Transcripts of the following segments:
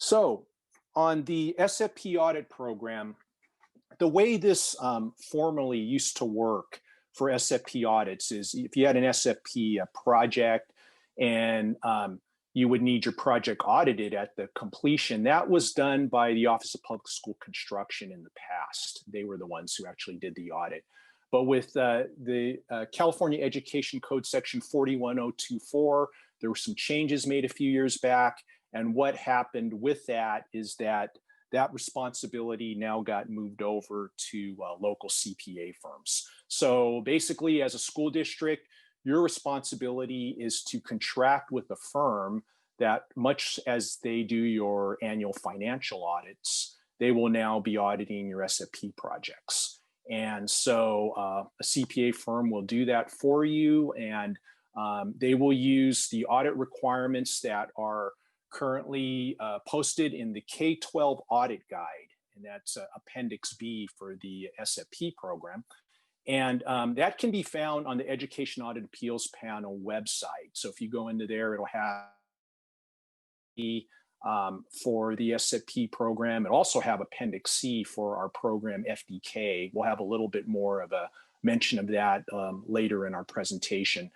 So on the SFP audit program, the way this formally used to work for SFP audits is if you had an SFP project and you would need your project audited at the completion, that was done by the Office of Public School Construction in the past. They were the ones who actually did the audit. But with the California Education Code section 41024, there were some changes made a few years back. And what happened with that is that responsibility now got moved over to local CPA firms. So basically, as a school district, your responsibility is to contract with a firm that, much as they do your annual financial audits, they will now be auditing your SFP projects. And so a CPA firm will do that for you, and they will use the audit requirements that are currently posted in the K-12 audit guide, and that's Appendix B for the SFP program. And that can be found on the Education Audit Appeals Panel website. So if you go into there, it'll have for the SFP program. It'll also have Appendix C for our program FDK. We'll have a little bit more of a mention of that later in our presentation.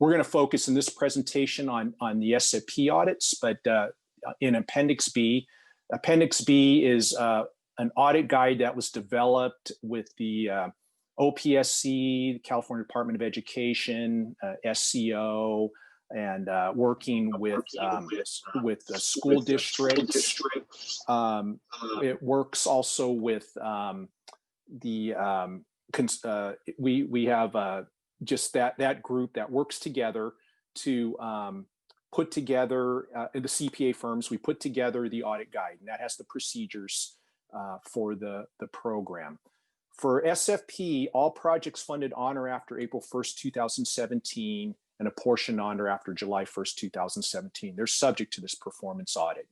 We're going to focus in this presentation on the SFP audits, but in Appendix B is an audit guide that was developed with the OPSC, the California Department of Education, SCO, and working with the school districts. It works also with we have just that group that works together to put together the CPA firms. We put together the audit guide, and that has the procedures for the program. For SFP, all projects funded on or after April 1st, 2017, and a portion on or after July 1st, 2017, they're subject to this performance audit.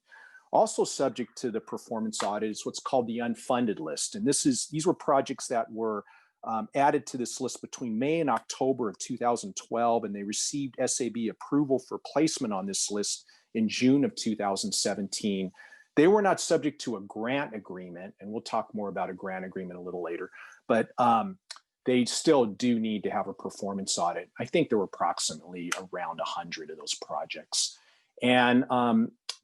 Also subject to the performance audit is what's called the unfunded list. And these were projects that were added to this list between May and October of 2012, and they received SAB approval for placement on this list in June of 2017. They were not subject to a grant agreement, and we'll talk more about a grant agreement a little later, but they still do need to have a performance audit. I think there were approximately around 100 of those projects. And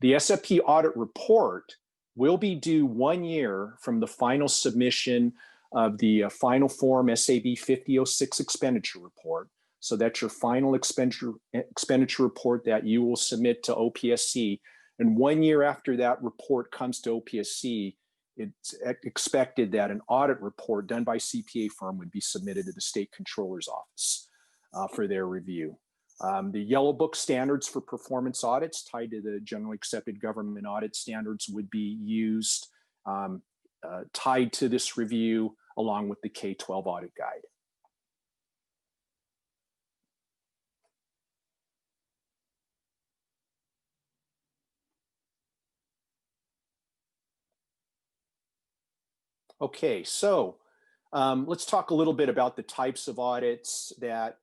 the SFP audit report will be due 1 year from the final submission of the final form SAB 5006 expenditure report. So that's your final expenditure report that you will submit to OPSC. And 1 year after that report comes to OPSC, it's expected that an audit report done by CPA firm would be submitted to the State Controller's Office for their review. The Yellow Book standards for performance audits tied to the generally accepted government audit standards would be used tied to this review along with the K-12 audit guide. Okay, so let's talk a little bit about the types of audits that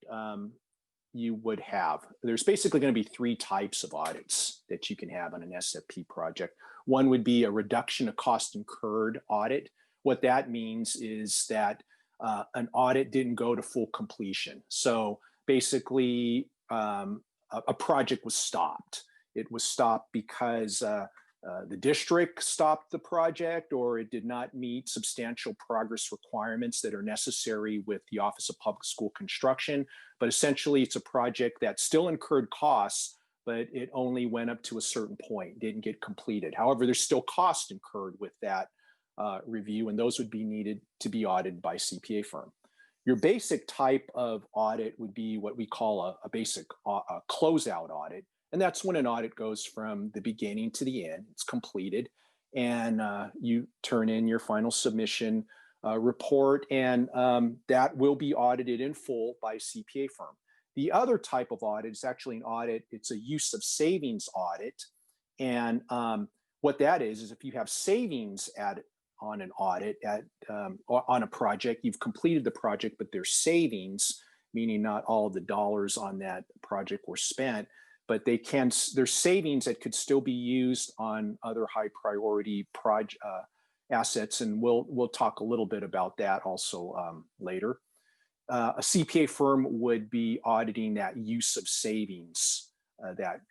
you would have. There's basically going to be three types of audits that you can have on an SFP project. One would be a reduction of cost incurred audit. What that means is that an audit didn't go to full completion. So basically, a project was stopped. It was stopped because the district stopped the project, or it did not meet substantial progress requirements that are necessary with the Office of Public School Construction. But essentially, it's a project that still incurred costs, but it only went up to a certain point, didn't get completed. However, there's still cost incurred with that review, and those would be needed to be audited by CPA firm. Your basic type of audit would be what we call a basic closeout audit. And that's when an audit goes from the beginning to the end. It's completed, and you turn in your final submission report, and that will be audited in full by a CPA firm. The other type of audit is actually an audit. It's a use of savings audit. And what that is if you have savings on an audit on a project, you've completed the project, but there's savings, meaning not all of the dollars on that project were spent. but there's savings that could still be used on other high priority assets, and we'll talk a little bit about that also later. A CPA firm would be auditing that use of savings that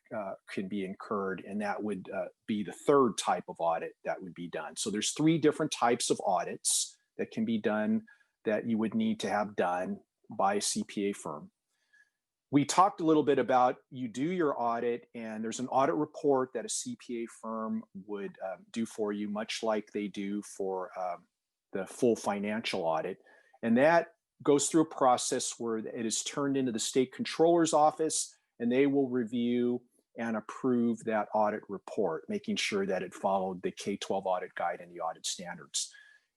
can be incurred, and that would be the third type of audit that would be done. So there's 3 different types of audits that can be done that you would need to have done by a CPA firm. We talked a little bit about you do your audit, and there's an audit report that a CPA firm would do for you, much like they do for the full financial audit. And that goes through a process where it is turned into the state controller's office, and they will review and approve that audit report, making sure that it followed the K-12 audit guide and the audit standards.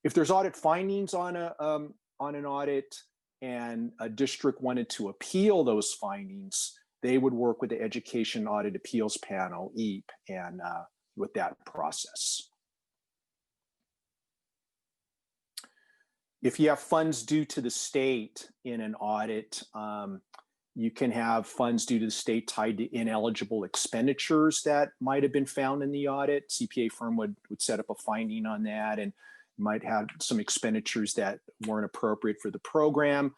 If there's audit findings on an audit and a district wanted to appeal those findings, they would work with the Education Audit Appeals Panel, EAP, and with that process. If you have funds due to the state in an audit, you can have funds due to the state tied to ineligible expenditures that might have been found in the audit. CPA firm would set up a finding on that, and might have some expenditures that weren't appropriate for the program.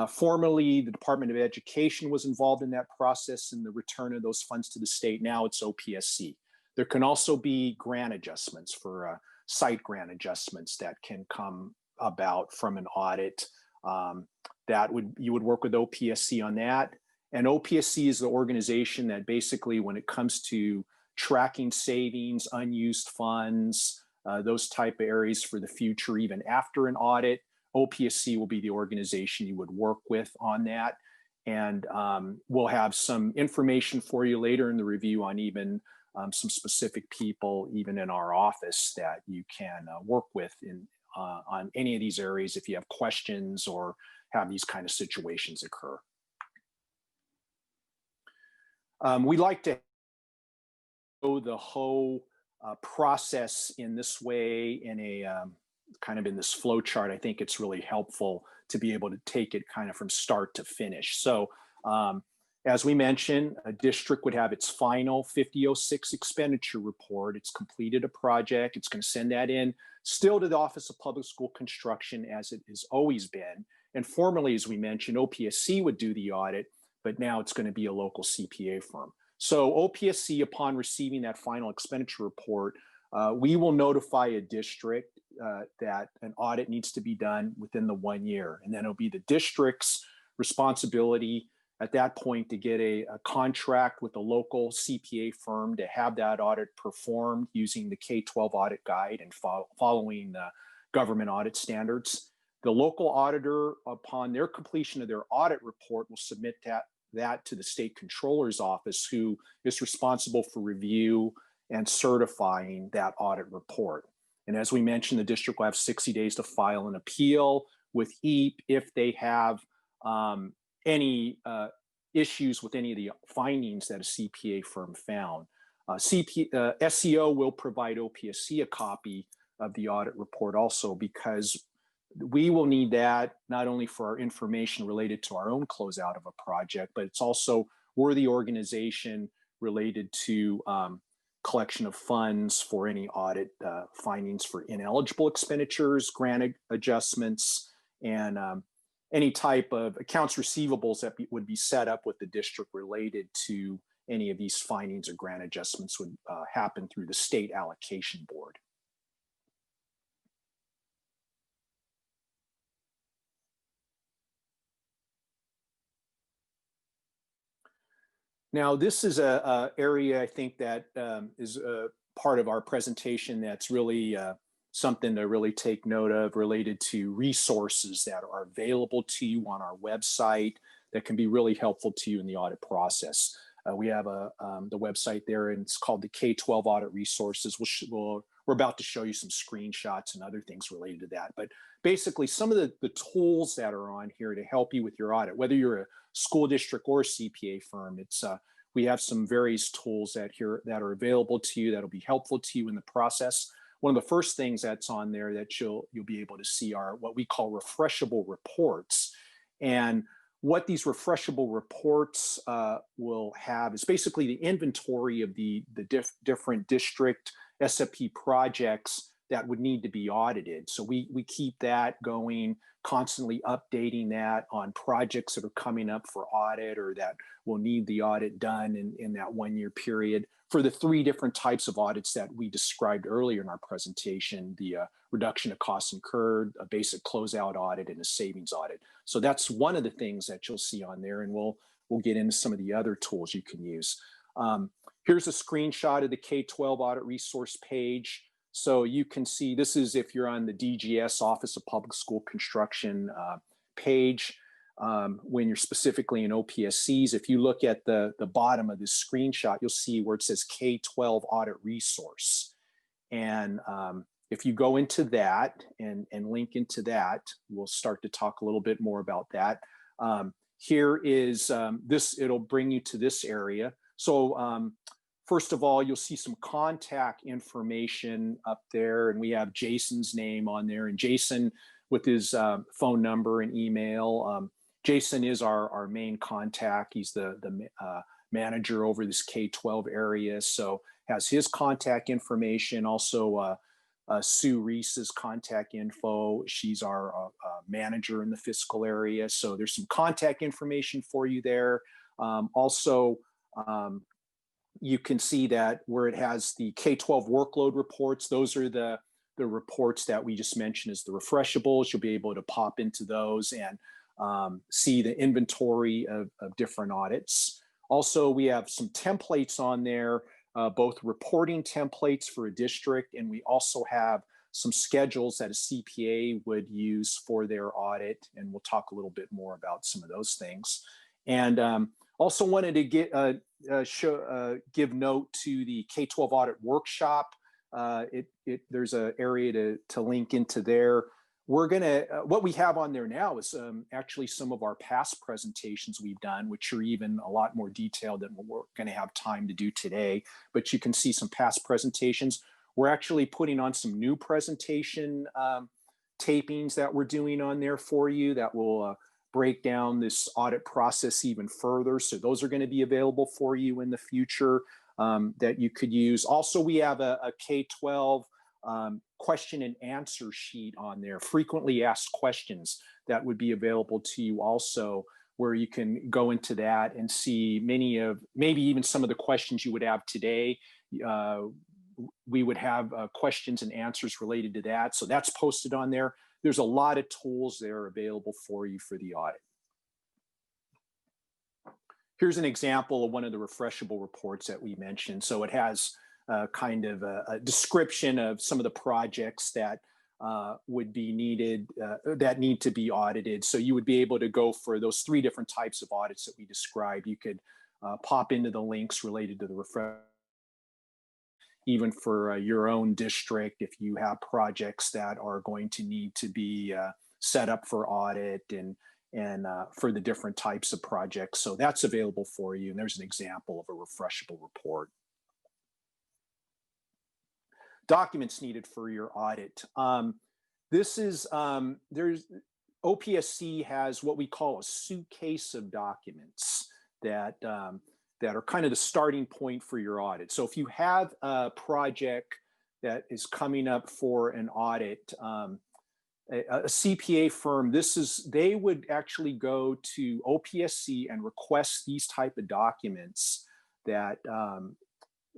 Formerly, the Department of Education was involved in that process and the return of those funds to the state. Now it's OPSC. There can also be grant adjustments for site grant adjustments that can come about from an audit. You would work with OPSC on that. And OPSC is the organization that basically, when it comes to tracking savings, unused funds, those type of areas for the future, even after an audit, OPSC will be the organization you would work with on that. And we'll have some information for you later in the review on even some specific people, even in our office, that you can work with on any of these areas if you have questions or have these kind of situations occur. We like to know the whole process in this way, in a kind of in this flow chart. I think it's really helpful to be able to take it kind of from start to finish. So as we mentioned, a district would have its final 5006 expenditure report. It's completed a project. It's going to send that in still to the Office of Public School Construction, as it has always been. And formerly, as we mentioned, OPSC would do the audit, but now it's going to be a local CPA firm. So OPSC, upon receiving that final expenditure report, we will notify a district that an audit needs to be done within the 1 year. And then it'll be the district's responsibility at that point to get a contract with a local CPA firm to have that audit performed using the K-12 audit guide and following the government audit standards. The local auditor, upon their completion of their audit report, will submit that to the state controller's office, who is responsible for review and certifying that audit report. And as we mentioned, the district will have 60 days to file an appeal with EAP if they have any issues with any of the findings that a CPA firm found. SCO will provide OPSC a copy of the audit report also, because we will need that not only for our information related to our own closeout of a project, but it's also, we're the organization related to collection of funds for any audit findings for ineligible expenditures, grant adjustments, and any type of accounts receivables that would be set up with the district related to any of these findings or grant adjustments would happen through the state allocation board. Now, this is a area I think that is a part of our presentation that's really something to really take note of, related to resources that are available to you on our website that can be really helpful to you in the audit process. We have the website there, and it's called the K-12 Audit Resources. We're about to show you some screenshots and other things related to that. But basically, some of the tools that are on here to help you with your audit, whether you're a school district or a CPA firm, we have some various tools that are available to you that'll be helpful to you in the process. One of the first things that's on there that you'll be able to see are what we call refreshable reports. And what these refreshable reports will have is basically the inventory of the different district SFP projects that would need to be audited. So we keep that going, constantly updating that on projects that are coming up for audit or that will need the audit done in that 1 year period for the 3 different types of audits that we described earlier in our presentation, the reduction of costs incurred, a basic closeout audit, and a savings audit. So that's one of the things that you'll see on there, and we'll get into some of the other tools you can use. Here's a screenshot of the K-12 audit resource page. So you can see, this is if you're on the DGS Office of Public School Construction page, when you're specifically in OPSCs. If you look at the bottom of this screenshot, you'll see where it says K-12 audit resource. And if you go into that and link into that, we'll start to talk a little bit more about that. Here is this, it'll bring you to this area. So first of all, you'll see some contact information up there, and we have Jason's name on there, and Jason with his phone number and email. Jason is our main contact. He's the manager over this K-12 area, so has his contact information. Also, Sue Reese's contact info. She's our manager in the fiscal area, so there's some contact information for you there. Also, you can see that where it has the K-12 workload reports, those are the reports that we just mentioned as the refreshables. You'll be able to pop into those and see the inventory of different audits. Also, we have some templates on there, both reporting templates for a district, and we also have some schedules that a CPA would use for their audit, and we'll talk a little bit more about some of those things. And also wanted to give note to the K-12 audit workshop. There's an area to link into there. We're gonna, what we have on there now is actually some of our past presentations we've done, which are even a lot more detailed than what we're gonna have time to do today, but you can see some past presentations. We're actually putting on some new presentation tapings that we're doing on there for you that will break down this audit process even further. So those are going to be available for you in the future that you could use. Also, we have a K-12 question and answer sheet on there, frequently asked questions that would be available to you also, where you can go into that and see maybe even some of the questions you would have today. We would have questions and answers related to that. So that's posted on there. There's a lot of tools there available for you for the audit. Here's an example of one of the refreshable reports that we mentioned. So it has kind of a description of some of the projects that would be needed, that need to be audited. So you would be able to go for those 3 different types of audits that we described. You could pop into the links related to the refresh. Even for your own district, if you have projects that are going to need to be set up for audit and for the different types of projects. So that's available for you. And there's an example of a refreshable report. Documents needed for your audit. This is, OPSC has what we call a suitcase of documents that are kind of the starting point for your audit. So if you have a project that is coming up for an audit, a CPA firm, they would actually go to OPSC and request these type of documents that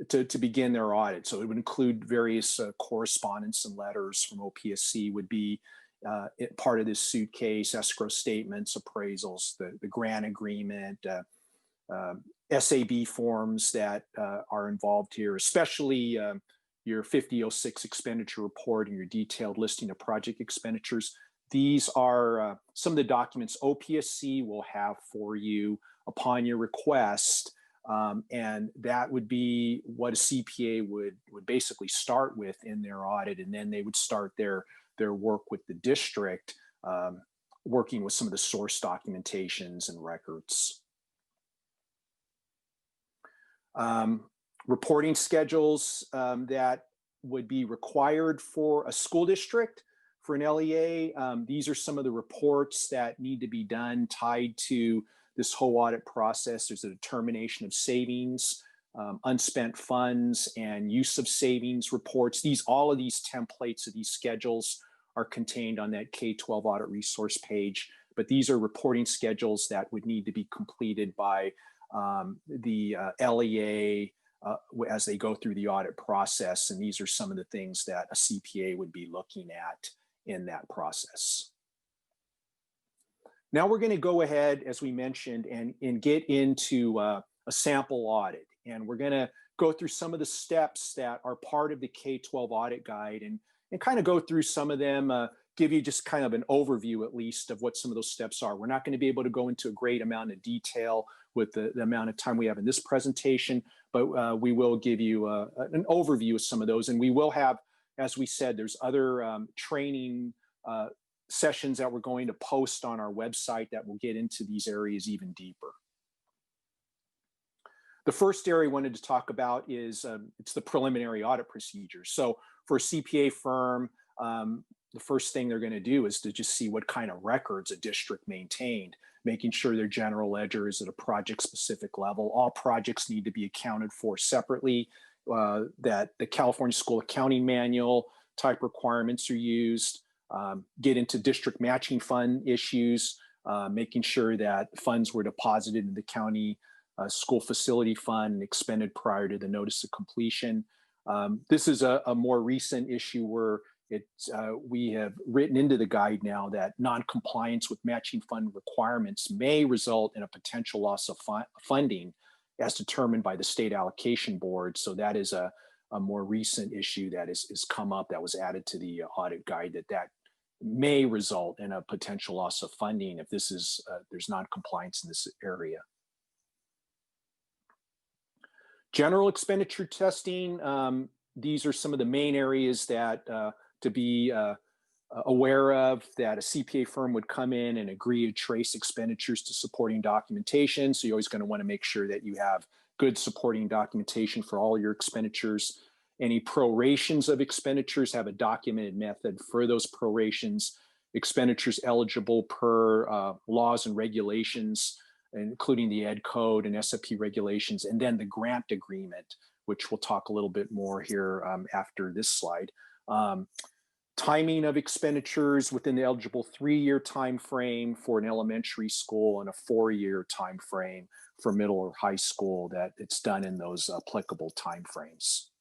to begin their audit. So it would include various correspondence and letters from OPSC would be part of this suitcase, escrow statements, appraisals, the grant agreement, SAB forms that are involved here, especially your 5006 expenditure report and your detailed listing of project expenditures. These are some of the documents OPSC will have for you upon your request, and that would be what a CPA would basically start with in their audit, and then they would start their work with the district, working with some of the source documentations and records. Reporting schedules that would be required for a school district For an LEA, these are some of the reports that need to be done tied to this whole audit process. There's a determination of savings, unspent funds, and use of savings reports. All of these templates of these schedules are contained on that K-12 audit resource page, but these are reporting schedules that would need to be completed by the LEA as they go through the audit process. And these are some of the things that a CPA would be looking at in that process. Now we're going to go ahead, as we mentioned, and get into a sample audit. And we're going to go through some of the steps that are part of the K-12 audit guide and kind of go through some of them, give you just kind of an overview at least of what some of those steps are. We're not going to be able to go into a great amount of detail with the amount of time we have in this presentation, but we will give you an overview of some of those. And we will have, as we said, there's other training sessions that we're going to post on our website that will get into these areas even deeper. The first area I wanted to talk about is it's the preliminary audit procedures. So for a CPA firm, the first thing they're going to do is to just see what kind of records a district maintained, making sure their general ledger is at a project-specific level. All projects need to be accounted for separately, that the California School Accounting Manual type requirements are used, get into district matching fund issues, making sure that funds were deposited in the county school facility fund and expended prior to the notice of completion. This is a more recent issue where we have written into the guide now that non-compliance with matching fund requirements may result in a potential loss of funding as determined by the state allocation board. So that is a more recent issue that is come up that was added to the audit guide, that may result in a potential loss of funding if this is there's non-compliance in this area. General expenditure testing, these are some of the main areas that to be aware of, that a CPA firm would come in and agree to trace expenditures to supporting documentation. So you're always going to want to make sure that you have good supporting documentation for all your expenditures. Any prorations of expenditures, have a documented method for those prorations. Expenditures eligible per laws and regulations, including the Ed Code and SFP regulations, and then the grant agreement, which we'll talk a little bit more here after this slide. Timing of expenditures within the eligible 3-year time frame for an elementary school and a 4-year time frame for middle or high school, that it's done in those applicable time frames.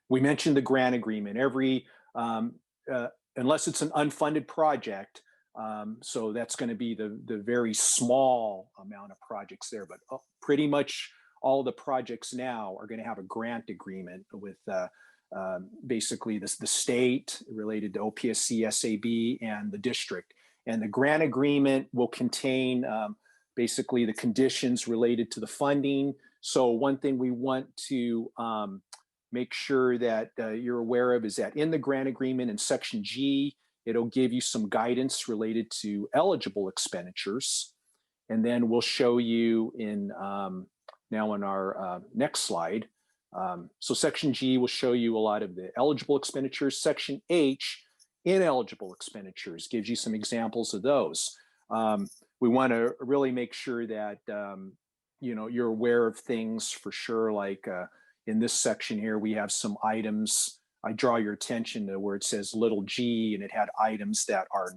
We mentioned the grant agreement. Unless it's an unfunded project, so that's going to be the very small amount of projects there, but pretty much all the projects now are going to have a grant agreement with basically the state related to OPSC, SAB, and the district. And the grant agreement will contain basically the conditions related to the funding. So one thing we want to make sure that you're aware of is that in the grant agreement in Section G, it'll give you some guidance related to eligible expenditures. And then we'll show you in now in our next slide. So Section G will show you a lot of the eligible expenditures. Section H, ineligible expenditures, gives you some examples of those. We want to really make sure that you're aware of things for sure. Like in this section here, we have some items. I draw your attention to where it says little g, and it had items that are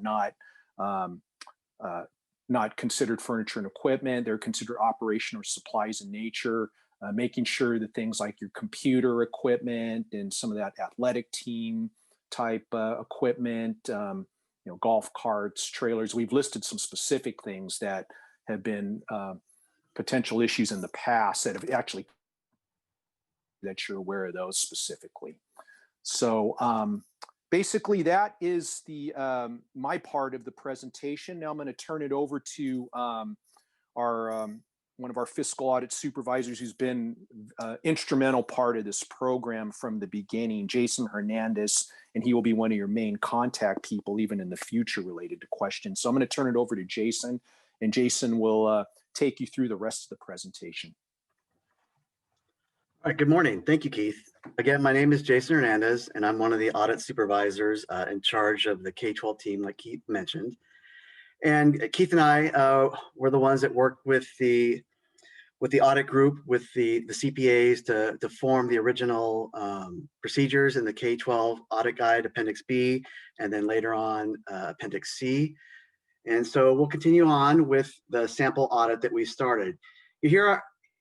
not considered furniture and equipment. They're considered operation or supplies in nature. Making sure that things like your computer equipment and some of that athletic team type equipment, golf carts, trailers. We've listed some specific things that have been potential issues in the past that have actually, that you're aware of those specifically. So basically that is the my part of the presentation. Now I'm going to turn it over to our one of our fiscal audit supervisors who's been instrumental part of this program from the beginning, Jason Hernandez, and he will be one of your main contact people even in the future related to questions. So I'm going to turn it over to Jason, and Jason will take you through the rest of the presentation. All right, good morning. Thank you, Keith. Again, my name is Jason Hernandez, and I'm one of the audit supervisors in charge of the K-12 team, like Keith mentioned. And Keith and I were the ones that worked with the audit group, with the CPAs to form the original procedures in the K-12 audit guide, Appendix B, and then later on Appendix C. And so we'll continue on with the sample audit that we started.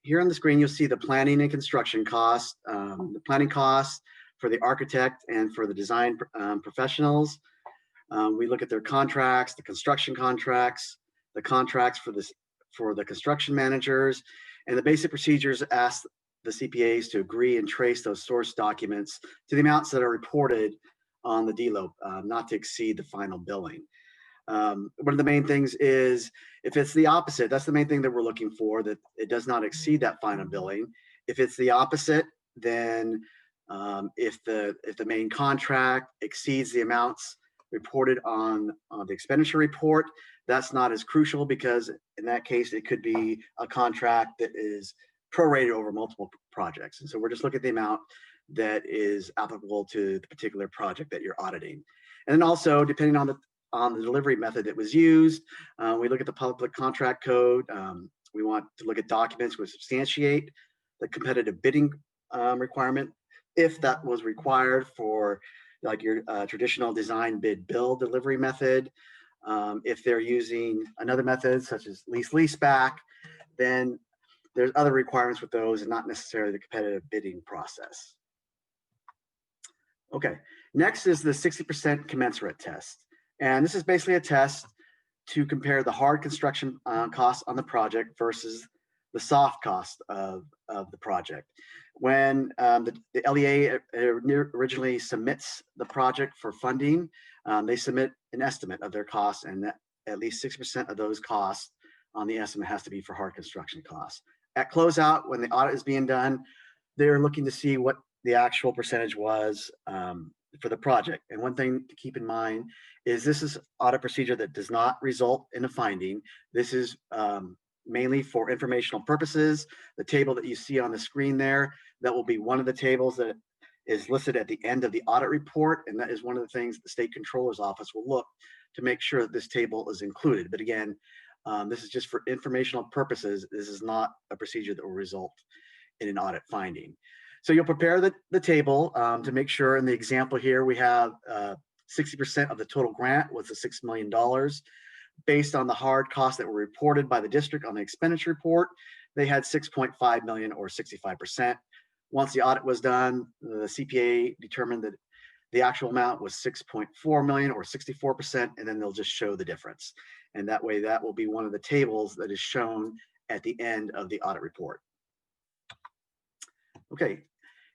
Here on the screen, you'll see the planning and construction costs, the planning costs for the architect and for the design professionals. We look at their contracts, the construction contracts, the contracts for the construction managers, and the basic procedures ask the CPAs to agree and trace those source documents to the amounts that are reported on the DLO, not to exceed the final billing. One of the main things is if it's the opposite, that's the main thing that we're looking for, that it does not exceed that final billing. If it's the opposite, then if the main contract exceeds the amounts reported on the expenditure report, that's not as crucial, because in that case, it could be a contract that is prorated over multiple projects. And so we're just looking at the amount that is applicable to the particular project that you're auditing. And then also, depending on the delivery method that was used, we look at the public contract code. We want to look at documents which substantiate the competitive bidding requirement, if that was required for like your traditional design bid build delivery method. If they're using another method such as lease back, then there's other requirements with those and not necessarily the competitive bidding process. Okay, next is the 60% commensurate test. And this is basically a test to compare the hard construction costs on the project versus the soft cost of the project. When the LEA originally submits the project for funding, they submit an estimate of their costs, and that at least 6% of those costs on the estimate has to be for hard construction costs. At closeout, when the audit is being done, they're looking to see what the actual percentage was for the project. And one thing to keep in mind is this is audit procedure that does not result in a finding. This is mainly for informational purposes. The table that you see on the screen there, that will be one of the tables that is listed at the end of the audit report. And that is one of the things the state controller's office will look to make sure that this table is included. But again, this is just for informational purposes. This is not a procedure that will result in an audit finding. So you'll prepare the table to make sure. In the example here, we have 60% of the total grant was the $6 million. Based on the hard costs that were reported by the district on the expenditure report, they had 6.5 million, or 65%. Once the audit was done, the CPA determined that the actual amount was 6.4 million, or 64%, and then they'll just show the difference. And that way, that will be one of the tables that is shown at the end of the audit report. Okay,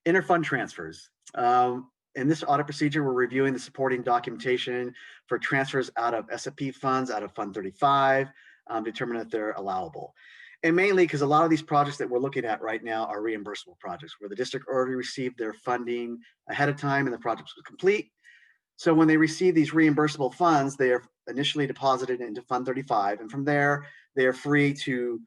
interfund transfers. In this audit procedure, we're reviewing the supporting documentation for transfers out of SFP funds, out of Fund 35, determine if they're allowable. And mainly because a lot of these projects that we're looking at right now are reimbursable projects where the district already received their funding ahead of time and the project was complete. So when they receive these reimbursable funds, they are initially deposited into Fund 35, and from there, they are free to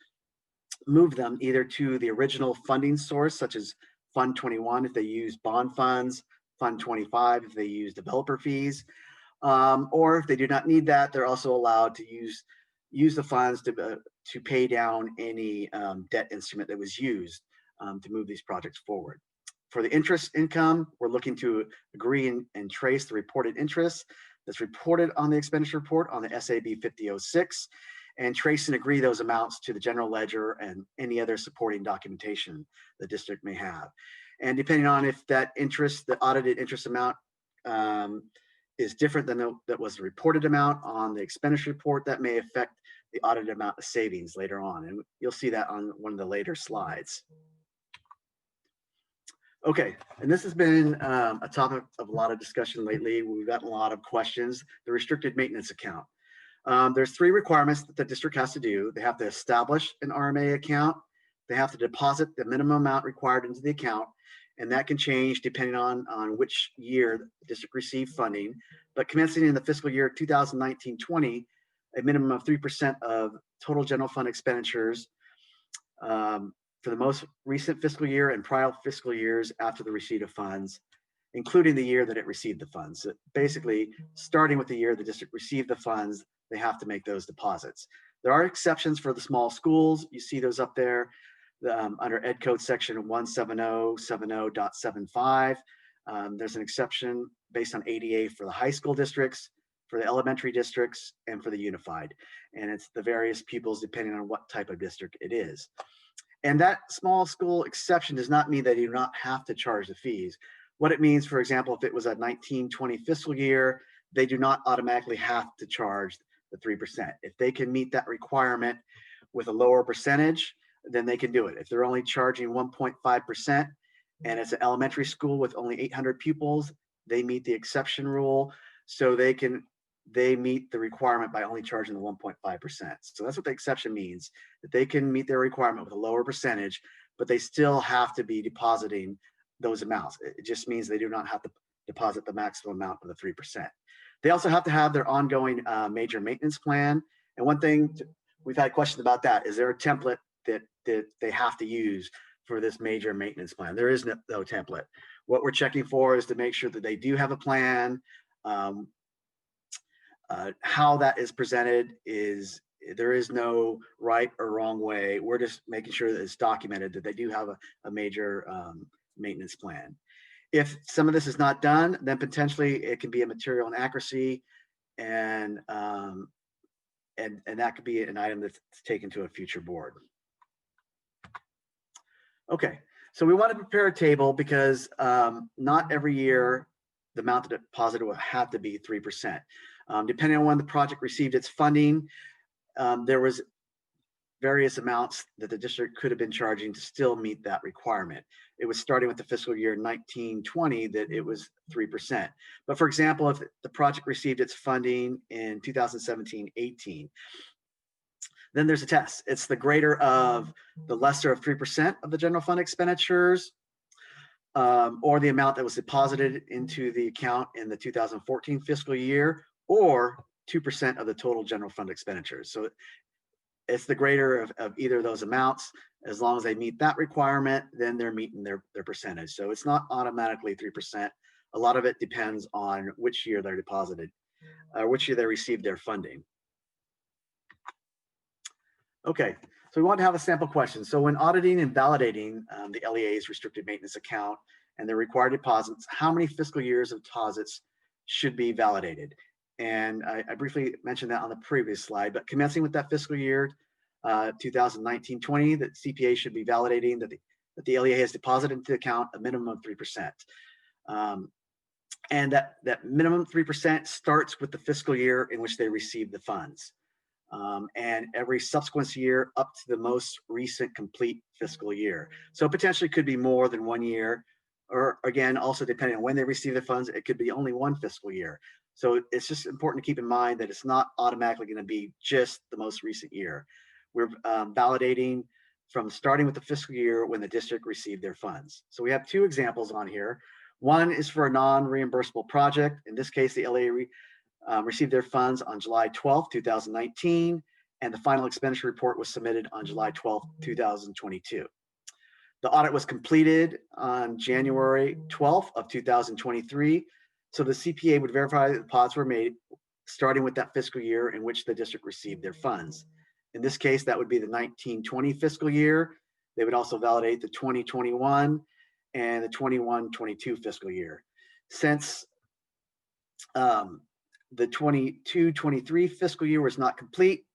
move them either to the original funding source, such as Fund 21 if they use bond funds, Fund 25 if they use developer fees, or if they do not need that, they're also allowed to use the funds to pay down any debt instrument that was used to move these projects forward. For the interest income, we're looking to agree and trace the reported interest that's reported on the expenditure report on the SAB 5006, and trace and agree those amounts to the general ledger and any other supporting documentation the district may have. And depending on if that interest, the audited interest amount is different than that was the reported amount on the expenditure report, that may affect the audited amount of savings later on. And you'll see that on one of the later slides. Okay, and this has been a topic of a lot of discussion lately. We've gotten a lot of questions. The restricted maintenance account. There's 3 requirements that the district has to do. They have to establish an RMA account. They have to deposit the minimum amount required into the account, and that can change depending on which year the district received funding. But commencing in the fiscal year 2019-20, a minimum of 3% of total general fund expenditures for for the most recent fiscal year and prior fiscal years after the receipt of funds, including the year that it received the funds. So basically, starting with the year the district received the funds, they have to make those deposits. There are exceptions for the small schools. You see those up there under Ed Code section 17070.75. There's an exception based on ADA for the high school districts, for the elementary districts, and for the unified. And it's the various pupils depending on what type of district it is. And that small school exception does not mean that you do not have to charge the fees. What it means, for example, if it was a 1920 fiscal year, they do not automatically have to charge the 3%. If they can meet that requirement with a lower percentage, then they can do it. If they're only charging 1.5% and it's an elementary school with only 800 pupils, they meet the exception rule. So they meet the requirement by only charging the 1.5%. So that's what the exception means, that they can meet their requirement with a lower percentage, but they still have to be depositing those amounts. It just means they do not have to deposit the maximum amount of the 3%. They also have to have their ongoing major maintenance plan. And one thing we've had questions about that, is there a template that they have to use for this major maintenance plan? There is no template. What we're checking for is to make sure that they do have a plan. How that is presented there is no right or wrong way. We're just making sure that it's documented that they do have a major maintenance plan. If some of this is not done, then potentially it can be a material inaccuracy, and that could be an item that's taken to a future board. Okay, so we want to prepare a table because not every year the amount deposited will have to be 3%. Depending on when the project received its funding, there was various amounts that the district could have been charging to still meet that requirement. It was starting with the fiscal year 1920 that it was 3%. But for example, if the project received its funding in 2017-18, then there's a test. It's the greater of the lesser of 3% of the general fund expenditures, or the amount that was deposited into the account in the 2014 fiscal year, or 2% of the total general fund expenditures. So it's the greater of either of those amounts. As long as they meet that requirement, then they're meeting their percentage. So it's not automatically 3%. A lot of it depends on which year they're deposited, which year they received their funding. Okay, so we want to have a sample question. So when auditing and validating the LEA's restricted maintenance account and their required deposits, how many fiscal years of deposits should be validated? And I briefly mentioned that on the previous slide, but commencing with that fiscal year 2019-20, that CPA should be validating that the LEA has deposited into the account a minimum of 3%. And that minimum 3% starts with the fiscal year in which they received the funds. And every subsequent year up to the most recent complete fiscal year. So potentially could be more than 1 year, or again, also depending on when they receive the funds, it could be only 1 fiscal year. So it's just important to keep in mind that it's not automatically going to be just the most recent year. We're validating from starting with the fiscal year when the district received their funds. So we have 2 examples on here. One is for a non-reimbursable project. In this case, the LA received their funds on July 12, 2019, and the final expenditure report was submitted on July 12, 2022. The audit was completed on January 12th of 2023. So the CPA would verify that deposits were made starting with that fiscal year in which the district received their funds. In this case, that would be the 1920 fiscal year. They would also validate the 2021 and the 21-22 fiscal year. Since the 22-23 fiscal year was not complete,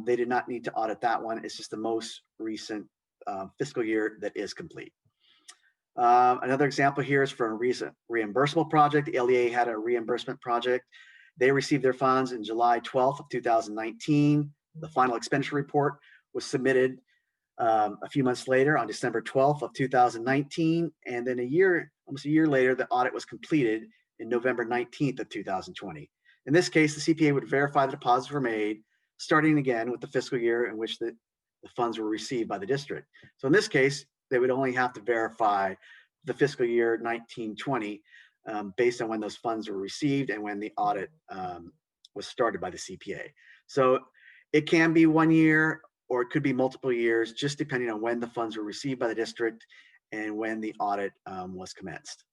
they did not need to audit that one. It's just the most recent fiscal year that is complete. Another example here is for a recent reimbursable project. The LEA had a reimbursement project. They received their funds in July 12th of 2019. The final expenditure report was submitted a few months later on December 12th of 2019. And then almost a year later, the audit was completed in November 19th of 2020. In this case, the CPA would verify the deposits were made, starting again with the fiscal year in which the funds were received by the district. So in this case, they would only have to verify the fiscal year 1920 based on when those funds were received and when the audit was started by the CPA. So it can be 1 year, or it could be multiple years, just depending on when the funds were received by the district and when the audit was commenced.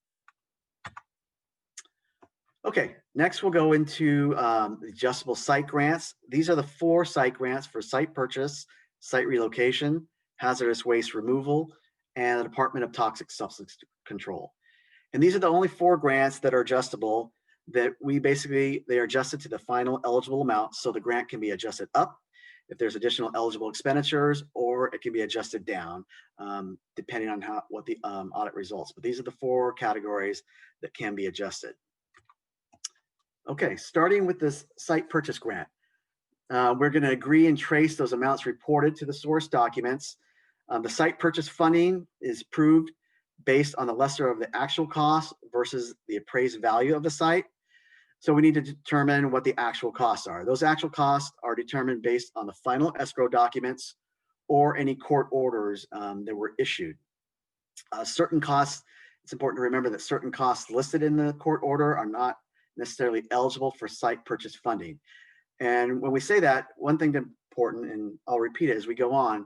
Okay, next we'll go into the adjustable site grants. These are the 4 site grants for site purchase, site relocation, hazardous waste removal, and the Department of Toxic Substance Control. And these are the only 4 grants that are adjustable, that they are adjusted to the final eligible amount. So the grant can be adjusted up if there's additional eligible expenditures, or it can be adjusted down depending on what the audit results. But these are the 4 categories that can be adjusted. Okay, starting with this site purchase grant. We're going to agree and trace those amounts reported to the source documents. The site purchase funding is approved based on the lesser of the actual cost versus the appraised value of the site. So we need to determine what the actual costs are. Those actual costs are determined based on the final escrow documents or any court orders that were issued. Certain costs, it's important to remember that certain costs listed in the court order are not necessarily eligible for site purchase funding. And when we say that, one thing that's important, and I'll repeat it as we go on,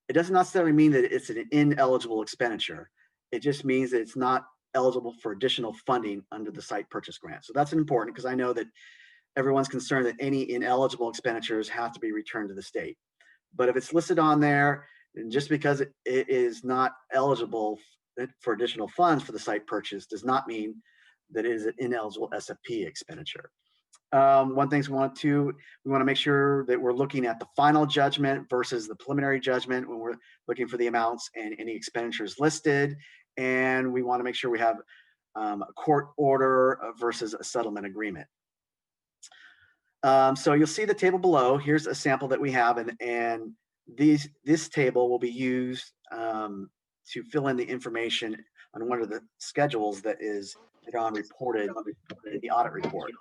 it doesn't necessarily mean that it's an ineligible expenditure. It just means that it's not eligible for additional funding under the site purchase grant. So that's important, because I know that everyone's concerned that any ineligible expenditures have to be returned to the state. But if it's listed on there, and just because it is not eligible for additional funds for the site purchase does not mean that it is an ineligible SFP expenditure. One thing we want to make sure that we're looking at the final judgment versus the preliminary judgment when we're looking for the amounts and any expenditures listed. And we want to make sure we have a court order versus a settlement agreement. So you'll see the table below. Here's a sample that we have, and this table will be used to fill in the information on one of the schedules that is reported in the audit report.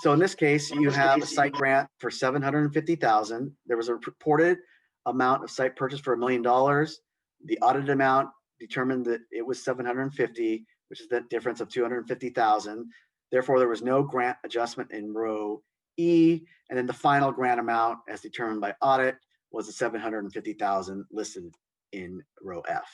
So in this case, you have a site grant for $750,000. There was a reported amount of site purchase for $1 million. The audited amount determined that it was $750,000, which is the difference of $250,000. Therefore, there was no grant adjustment in row E, and then the final grant amount, as determined by audit, was the $750,000 listed in row F.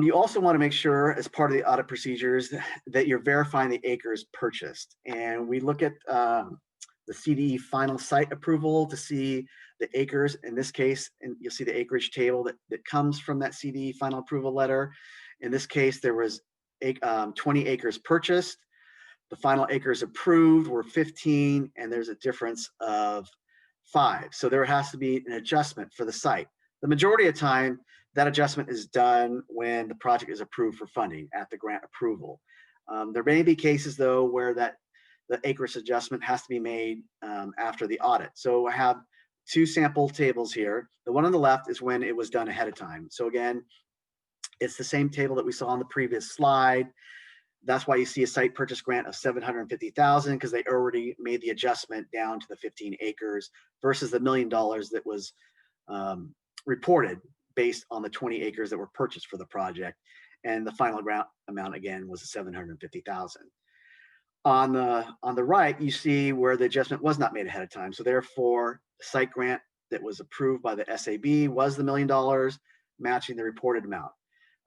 You also want to make sure, as part of the audit procedures, that you're verifying the acres purchased. And we look at the CDE final site approval to see the acres. In this case, and you'll see the acreage table that comes from that CDE final approval letter. In this case, there was 20 acres purchased. The final acres approved were 15, and there's a difference of 5. So there has to be an adjustment for the site. The majority of the time, that adjustment is done when the project is approved for funding at the grant approval. There may be cases, though, where the acreage adjustment has to be made after the audit. So I have 2 sample tables here. The one on the left is when it was done ahead of time. So again, it's the same table that we saw on the previous slide. That's why you see a site purchase grant of $750,000, because they already made the adjustment down to the 15 acres versus the $1 million that was reported based on the 20 acres that were purchased for the project. And the final grant amount, again, was $750,000. On the right, you see where the adjustment was not made ahead of time. So therefore, the site grant that was approved by the SAB was the $1 million, matching the reported amount.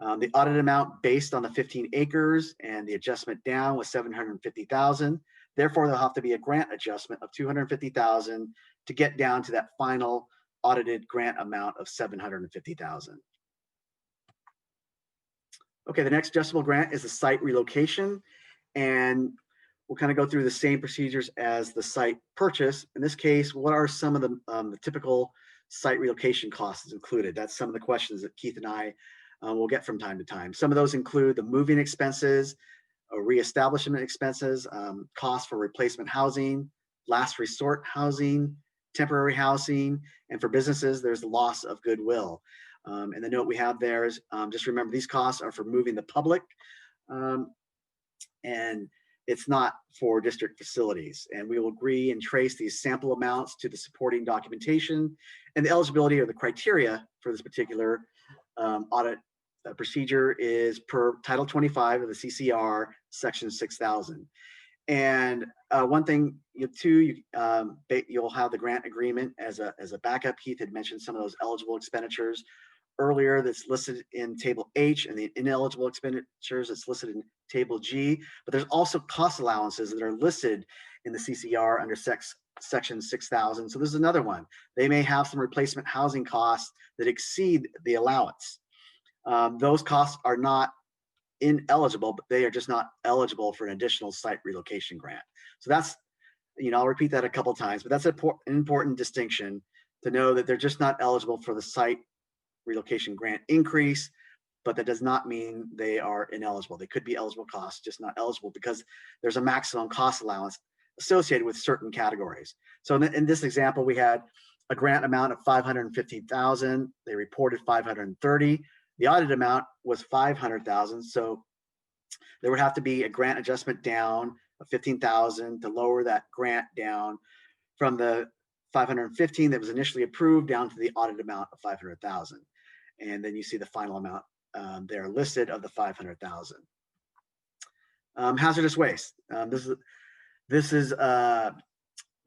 The audit amount based on the 15 acres and the adjustment down was $750,000. Therefore, there'll have to be a grant adjustment of $250,000 to get down to that final audited grant amount of $750,000. Okay, the next adjustable grant is the site relocation, and we'll kind of go through the same procedures as the site purchase. In this case, what are some of the typical site relocation costs included? That's some of the questions that Keith and I will get from time to time. Some of those include the moving expenses, reestablishment expenses, costs for replacement housing, last resort housing, temporary housing, and for businesses, there's the loss of goodwill. And the note we have there is just remember these costs are for moving the public, and it's not for district facilities. And we will agree and trace these sample amounts to the supporting documentation, and the eligibility or the criteria for this particular audit procedure is per Title 25 of the CCR, Section 6000. And one thing, you'll have the grant agreement as a backup. Keith had mentioned some of those eligible expenditures earlier that's listed in table H, and the ineligible expenditures that's listed in table G. But there's also cost allowances that are listed in the CCR under section 6,000. So this is another one. They may have some replacement housing costs that exceed the allowance. Those costs are not ineligible, but they are just not eligible for an additional site relocation grant. So that's, I'll repeat that a couple times, but that's an important distinction to know that they're just not eligible for the site relocation grant increase, but that does not mean they are ineligible. They could be eligible costs, just not eligible because there's a maximum cost allowance associated with certain categories. So in this example, we had a grant amount of $515,000. They reported $530,000. The audit amount was $500,000. So there would have to be a grant adjustment down of $15,000 to lower that grant down from the $515,000 that was initially approved down to the audit amount of $500,000. And then you see the final amount there listed of the $500,000. Hazardous waste. This is the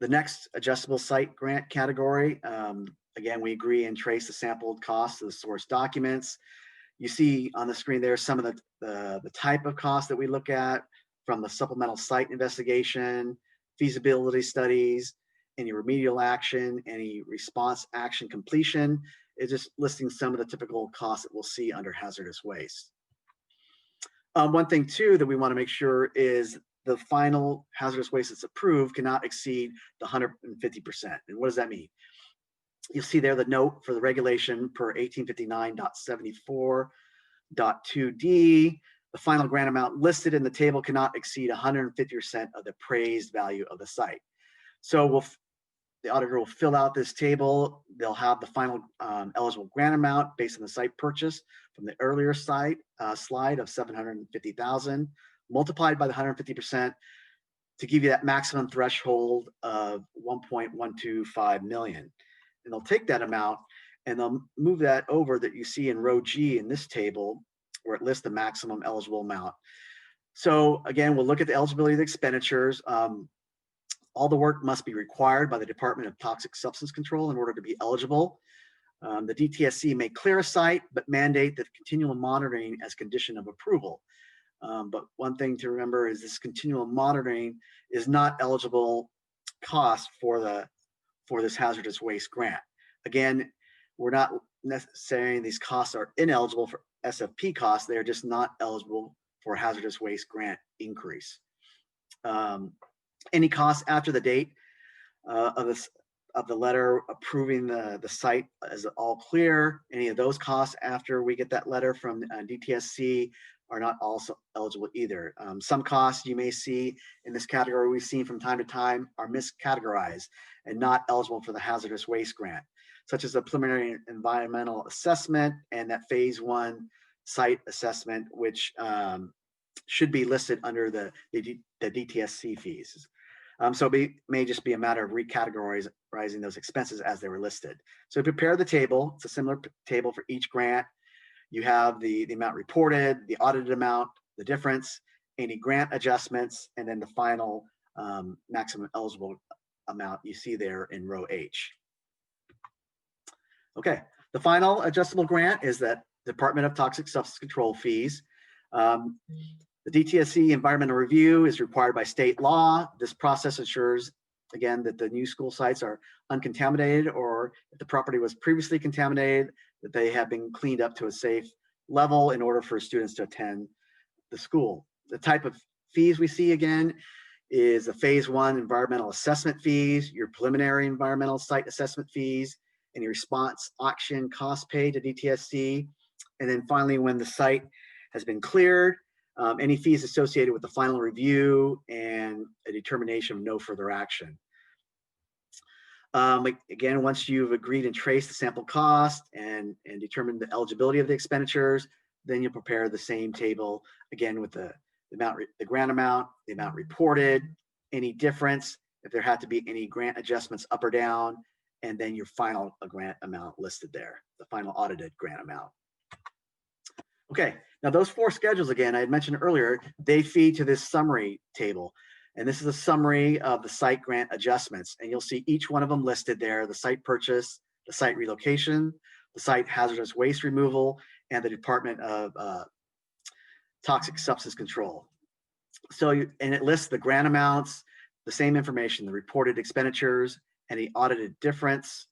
next adjustable site grant category. Again, we agree and trace the sampled costs of the source documents. You see on the screen there some of the type of costs that we look at, from the supplemental site investigation, feasibility studies, any remedial action, any response action completion. It's just listing some of the typical costs that we'll see under hazardous waste. One thing too that we want to make sure is the final hazardous waste that's approved cannot exceed the 150%. And what does that mean? You'll see there the note for the regulation per 1859.74.2D. The final grant amount listed in the table cannot exceed 150% of the appraised value of the site. So the auditor will fill out this table. They'll have the final eligible grant amount based on the site purchase from the earlier slide of $750,000 multiplied by the 150% to give you that maximum threshold of $1.125 million. And they'll take that amount and they'll move that over that you see in row G in this table where it lists the maximum eligible amount. So again, we'll look at the eligibility of the expenditures. All the work must be required by the Department of Toxic Substance Control in order to be eligible. The DTSC may clear a site, but mandate that continual monitoring as condition of approval. But one thing to remember is this continual monitoring is not eligible cost for this hazardous waste grant. Again, we're not necessarily these costs are ineligible for SFP costs. They're just not eligible for a hazardous waste grant increase. Any costs after the date of the letter approving the site as all clear, any of those costs after we get that letter from DTSC are not also eligible either. Some costs you may see in this category we've seen from time to time are miscategorized and not eligible for the hazardous waste grant, such as the preliminary environmental assessment and that phase 1 site assessment, which should be listed under the DTSC fees. So it may just be a matter of recategorizing those expenses as they were listed. So prepare the table. It's a similar table for each grant. You have the amount reported, the audited amount, the difference, any grant adjustments, and then the final maximum eligible amount you see there in row H. Okay, the final adjustable grant is that Department of Toxic Substance Control fees. The DTSC environmental review is required by state law. This process ensures, again, that the new school sites are uncontaminated, or if the property was previously contaminated, that they have been cleaned up to a safe level in order for students to attend the school. The type of fees we see again is the phase 1 environmental assessment fees, your preliminary environmental site assessment fees, any response action cost paid to DTSC, and then finally when the site has been cleared, any fees associated with the final review and a determination of no further action. Again, once you've agreed and traced the sample cost and determined the eligibility of the expenditures, then you'll prepare the same table again with the grant amount, the amount reported, any difference, if there had to be any grant adjustments up or down, and then your final grant amount listed there, the final audited grant amount. Okay, now those 4 schedules again, I had mentioned earlier, they feed to this summary table. And this is a summary of the site grant adjustments. And you'll see each one of them listed there: the site purchase, the site relocation, the site hazardous waste removal, and the Department of Toxic Substance Control. So, and it lists the grant amounts, the same information, the reported expenditures, and the audited difference,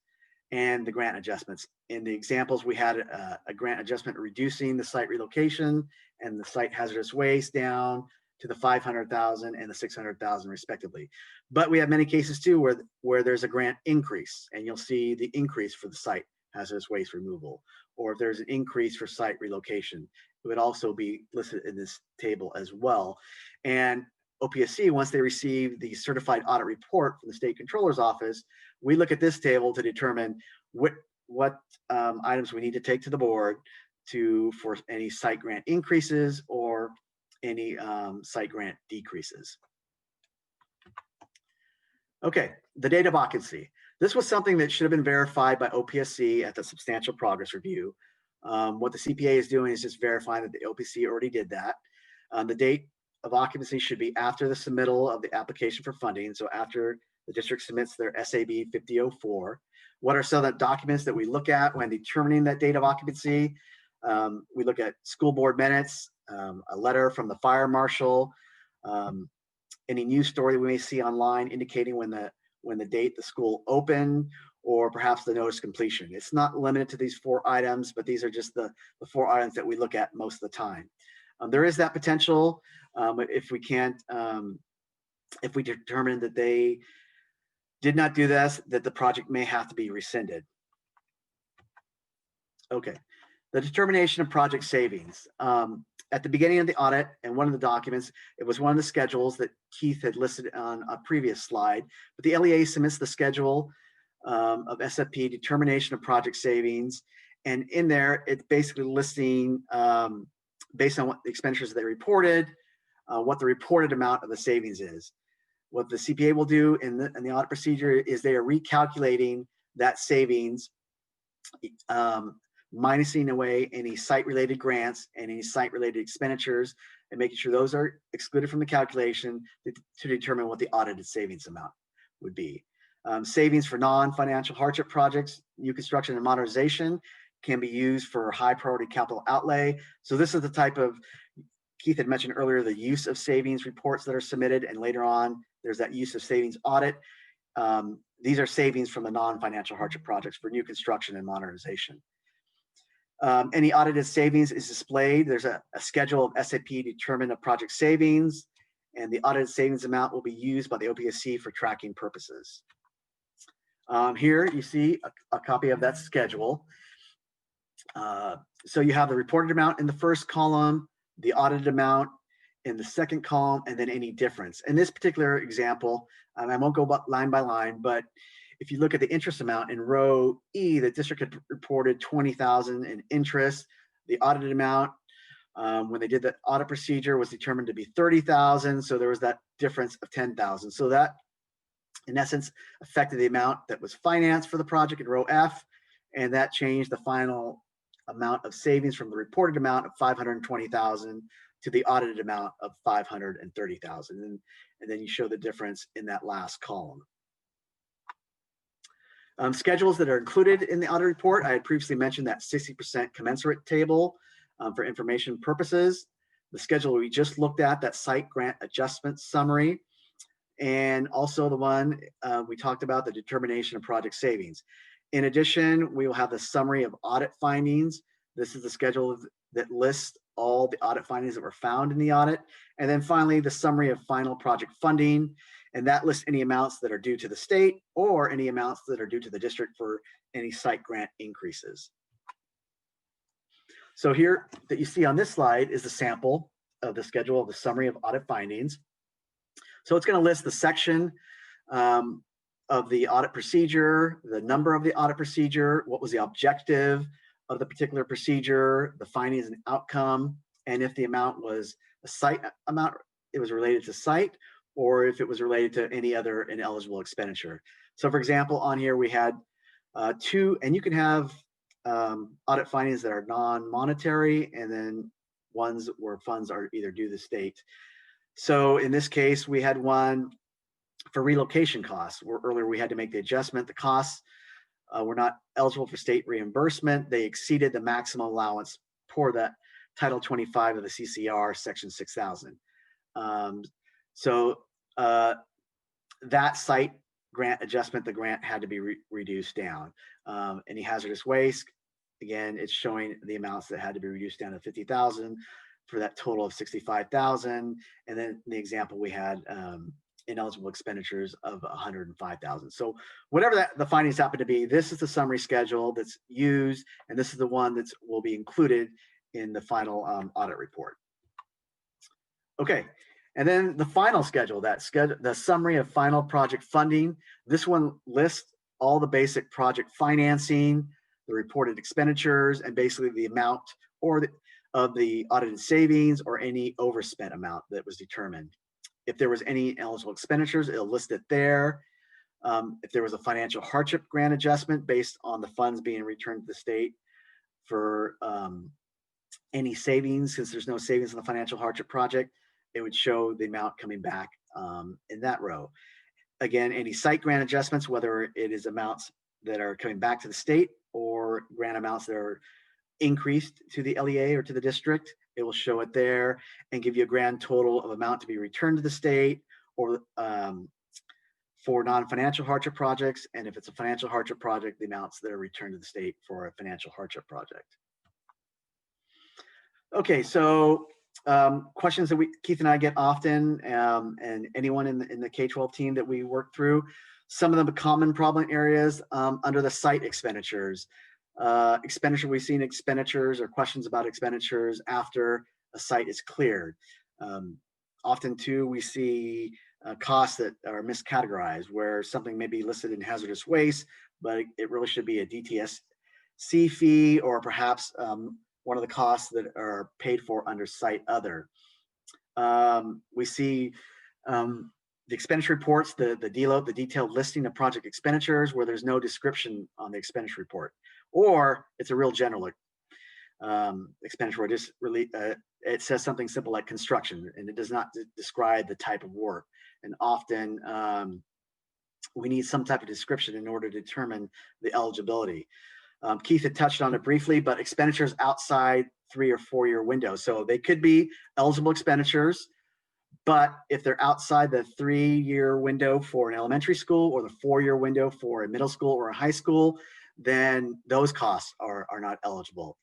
and the grant adjustments. In the examples, we had a grant adjustment reducing the site relocation and the site hazardous waste down to the 500,000 and the 600,000 respectively. But we have many cases too where there's a grant increase, and you'll see the increase for the site hazardous waste removal, or if there's an increase for site relocation, it would also be listed in this table as well. And OPSC, once they receive the certified audit report from the state controller's office, we look at this table to determine what items we need to take to the board for any site grant increases or any site grant decreases. Okay, the date of occupancy. This was something that should have been verified by OPSC at the substantial progress review. What the CPA is doing is just verifying that the OPSC already did that. The date of occupancy should be after the submittal of the application for funding. So after the district submits their SAB 5004. What are some of the documents that we look at when determining that date of occupancy? We look at school board minutes, a letter from the fire marshal, any news story we may see online indicating when the date the school opened, or perhaps the notice of completion. It's not limited to these 4 items, but these are just the 4 items that we look at most of the time. There is that potential if we can't, if we determine that they did not do this, that the project may have to be rescinded. Okay, the determination of project savings. At the beginning of the audit, and one of the documents, it was one of the schedules that Keith had listed on a previous slide, but the LEA submits the schedule of SFP determination of project savings. And in there, it's basically listing, based on what the expenditures they reported, what the reported amount of the savings is. What the CPA will do in the audit procedure is they are recalculating that savings, minusing away any site-related grants and any site-related expenditures, and making sure those are excluded from the calculation to determine what the audited savings amount would be. Savings for non-financial hardship projects, new construction and modernization, can be used for high priority capital outlay. So this is the type of, Keith had mentioned earlier, the use of savings reports that are submitted, and later on, there's that use of savings audit. These are savings from the non-financial hardship projects for new construction and modernization. Any audited savings is displayed. There's a schedule of SAP determined of project savings, and the audited savings amount will be used by the OPSC for tracking purposes. Here you see a copy of that schedule. So you have the reported amount in the first column, the audited amount in the second column, and then any difference. In this particular example, I won't go line by line, but if you look at the interest amount in row E, the district had reported 20,000 in interest. The audited amount, when they did the audit procedure, was determined to be 30,000. So there was that difference of 10,000. So that, in essence, affected the amount that was financed for the project in row F, and that changed the final amount of savings from the reported amount of 520,000 to the audited amount of 530,000. And then you show the difference in that last column. Schedules that are included in the audit report. I had previously mentioned that 60% commensurate table for information purposes. The schedule we just looked at, that site grant adjustment summary, and also the one we talked about, the determination of project savings. In addition, we will have the summary of audit findings. This is the schedule that lists all the audit findings that were found in the audit. And then finally, the summary of final project funding. And that lists any amounts that are due to the state or any amounts that are due to the district for any site grant increases. So here that you see on this slide is the sample of the schedule of the summary of audit findings. So it's going to list the section of the audit procedure, the number of the audit procedure, what was the objective of the particular procedure, the findings and outcome, and if the amount was a site amount, it was related to site, or if it was related to any other ineligible expenditure. So for example, on here we had 2, and you can have audit findings that are non-monetary, and then ones where funds are either due to the state. So in this case, we had one for relocation costs, where earlier we had to make the adjustment. The costs were not eligible for state reimbursement. They exceeded the maximum allowance for that Title 25 of the CCR, Section 6000. So that site grant adjustment, the grant had to be reduced down. Any hazardous waste, again, it's showing the amounts that had to be reduced down to 50,000 for that total of 65,000. And then in the example we had ineligible expenditures of 105,000. So whatever the findings happen to be, this is the summary schedule that's used, and this is the one that will be included in the final audit report. Okay, and then the final schedule, the summary of final project funding. This one lists all the basic project financing, the reported expenditures, and basically the amount of the audited savings or any overspent amount that was determined. If there was any eligible expenditures, it'll list it there. If there was a financial hardship grant adjustment based on the funds being returned to the state for any savings, since there's no savings in the financial hardship project, it would show the amount coming back in that row. Again, any site grant adjustments, whether it is amounts that are coming back to the state or grant amounts that are increased to the LEA or to the district, it will show it there and give you a grand total of amount to be returned to the state or for non-financial hardship projects. And if it's a financial hardship project, the amounts that are returned to the state for a financial hardship project. Okay, so questions that Keith and I get often, and anyone in the K-12 team that we work through, some of the common problem areas under the site expenditures. We've seen expenditures or questions about expenditures after a site is cleared. Often too, we see costs that are miscategorized, where something may be listed in hazardous waste, but it really should be a DTSC fee, or perhaps one of the costs that are paid for under site other. We see the expenditure reports, the detailed listing of project expenditures, where there's no description on the expenditure report, or it's a real general expenditure where just really it says something simple like construction, and it does not describe the type of work. And often we need some type of description in order to determine the eligibility. Keith had touched on it briefly, but expenditures outside 3 or 4 year window. So they could be eligible expenditures, but if they're outside the 3 year window for an elementary school or the 4 year window for a middle school or a high school, then those costs are not eligible.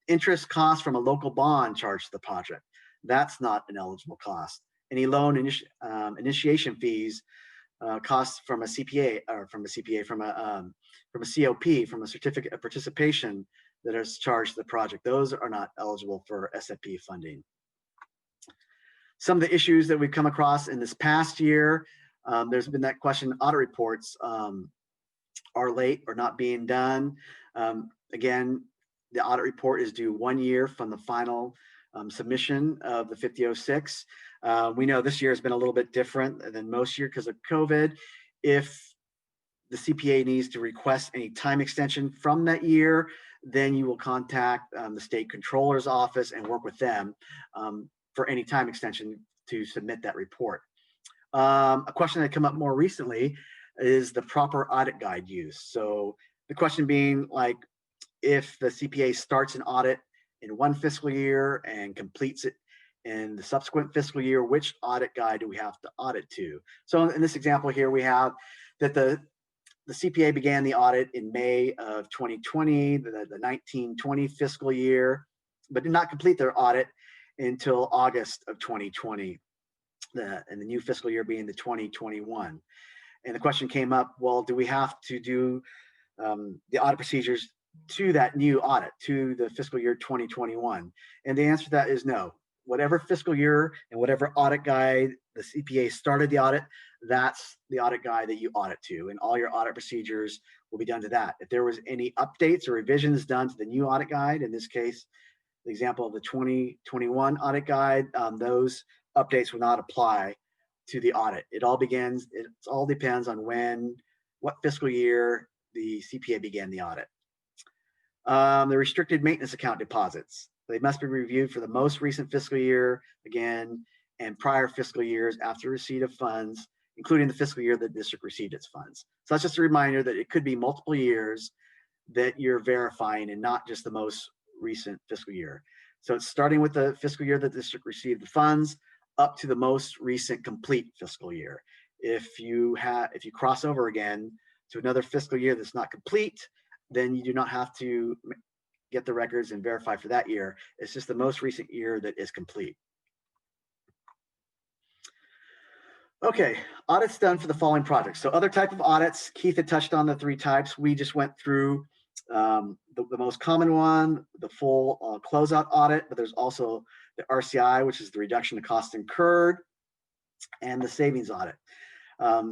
Interest costs from a local bond charged to the project, that's not an eligible cost. Any loan initiation fees, costs from a CPA or from a COP, from a certificate of participation that is charged to the project, those are not eligible for SFP funding. Some of the issues that we've come across in this past year, there's been that question, audit reports are late or not being done. Again, the audit report is due 1 year from the final submission of the 5006. We know this year has been a little bit different than most years because of COVID. If the CPA needs to request any time extension from that year, then you will contact the state controller's office and work with them for any time extension to submit that report. A question that come up more recently is the proper audit guide use. So the question being, like, if the CPA starts an audit in one fiscal year and completes it in the subsequent fiscal year, which audit guide do we have to audit to? So in this example here, we have that the CPA began the audit in May of 2020, the 1920 fiscal year, but did not complete their audit until August of 2020, and the new fiscal year being the 2021. And the question came up, well, do we have to do the audit procedures to that new audit, to the fiscal year 2021? And the answer to that is no. Whatever fiscal year and whatever audit guide the CPA started the audit, that's the audit guide that you audit to, and all your audit procedures will be done to that. If there was any updates or revisions done to the new audit guide, in this case, the example of the 2021 audit guide, those updates will not apply to the audit. It all depends on what fiscal year the CPA began the audit. The restricted maintenance account deposits, they must be reviewed for the most recent fiscal year, again, and prior fiscal years after receipt of funds, including the fiscal year the district received its funds. So that's just a reminder that it could be multiple years that you're verifying and not just the most recent fiscal year. So it's starting with the fiscal year that the district received the funds up to the most recent complete fiscal year. If you cross over again to another fiscal year that's not complete, then you do not have to get the records and verify for that year. It's just the most recent year that is complete. Okay, audits done for the following projects. So other type of audits, Keith had touched on the 3 types. We just went through the most common one, the full closeout audit, but there's also the RCI, which is the reduction of costs incurred, and the savings audit.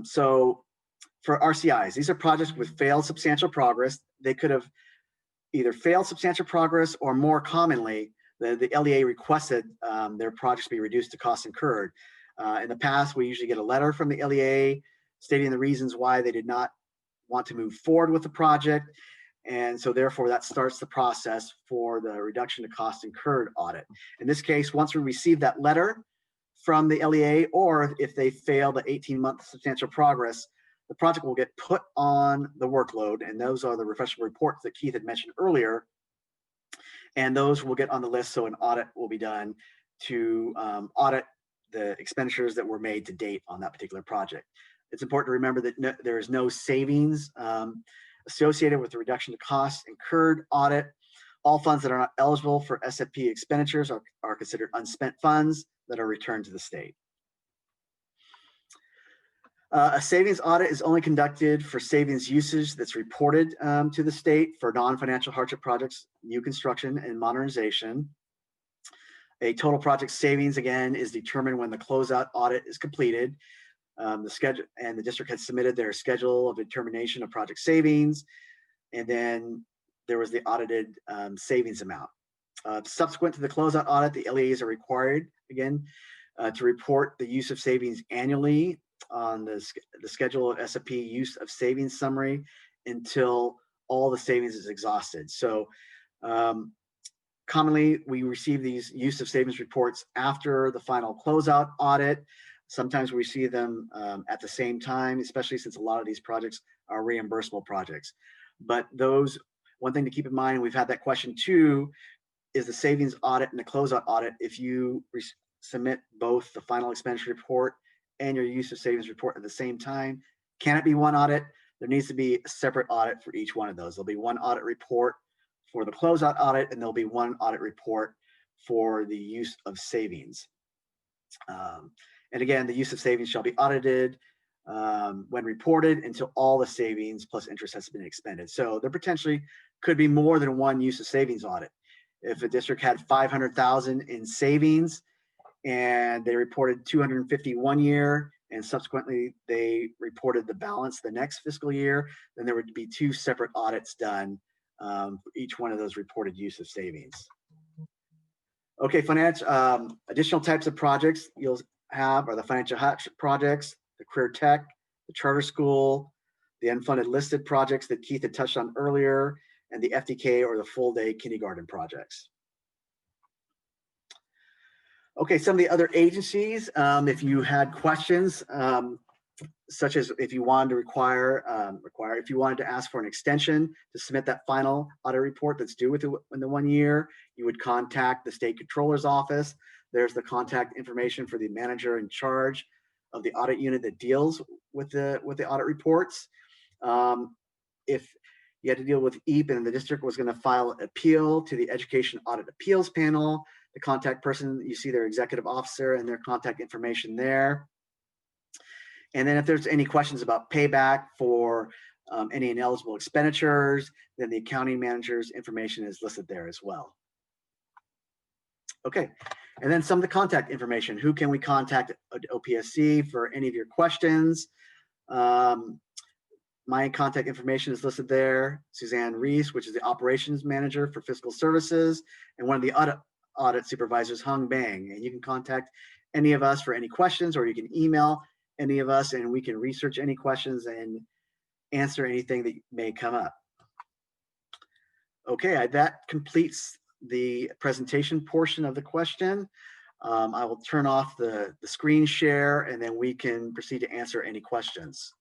So for RCIs, these are projects with failed substantial progress. They could have either failed substantial progress, or more commonly, the LEA requested their projects be reduced to costs incurred. In the past, we usually get a letter from the LEA stating the reasons why they did not want to move forward with the project. And so therefore that starts the process for the reduction of costs incurred audit. In this case, once we receive that letter from the LEA, or if they fail the 18-month substantial progress, the project will get put on the workload. And those are the refreshment reports that Keith had mentioned earlier. And those will get on the list. So an audit will be done to audit the expenditures that were made to date on that particular project. It's important to remember that there is no savings associated with the reduction of costs incurred audit. All funds that are not eligible for SFP expenditures are considered unspent funds that are returned to the state. A savings audit is only conducted for savings usage that's reported to the state for non-financial hardship projects, new construction, and modernization. A total project savings, again, is determined when the closeout audit is completed. The schedule and the district had submitted their schedule of determination of project savings, and then there was the audited savings amount. Subsequent to the closeout audit, the LEAs are required again to report the use of savings annually on the schedule of SFP use of savings summary until all the savings is exhausted. So commonly, we receive these use of savings reports after the final closeout audit. Sometimes we see them at the same time, especially since a lot of these projects are reimbursable projects. But one thing to keep in mind, we've had that question too, is the savings audit and the closeout audit. If you submit both the final expenditure report and your use of savings report at the same time, can it be one audit? There needs to be a separate audit for each one of those. There'll be one audit report for the closeout audit, and there'll be one audit report for the use of savings. And again, the use of savings shall be audited when reported until all the savings plus interest has been expended. So there potentially could be more than one use of savings audit. If a district had 500,000 in savings and they reported 250 one year, and subsequently they reported the balance the next fiscal year, then there would be 2 separate audits done for each one of those reported use of savings. Okay, additional types of projects you'll have are the financial hardship projects, the career tech, the charter school, the unfunded listed projects that Keith had touched on earlier, and the FDK or the full day kindergarten projects. Okay, some of the other agencies, if you had questions, such as if you wanted to if you wanted to ask for an extension to submit that final audit report that's due within the 1 year, you would contact the state controller's office. There's the contact information for the manager in charge of the audit unit that deals with the audit reports. If you had to deal with EAP and the district was going to file an appeal to the Education Audit Appeals Panel, the contact person, you see their executive officer and their contact information there. And then if there's any questions about payback for any ineligible expenditures, then the accounting manager's information is listed there as well. Okay, and then some of the contact information. Who can we contact at OPSC for any of your questions? My contact information is listed there. Suzanne Reese, which is the operations manager for fiscal services, and one of the audit supervisors, Hung Bang. And you can contact any of us for any questions, or you can email any of us and we can research any questions and answer anything that may come up. Okay, that completes the presentation portion of the question. I will turn off the screen share, and then we can proceed to answer any questions.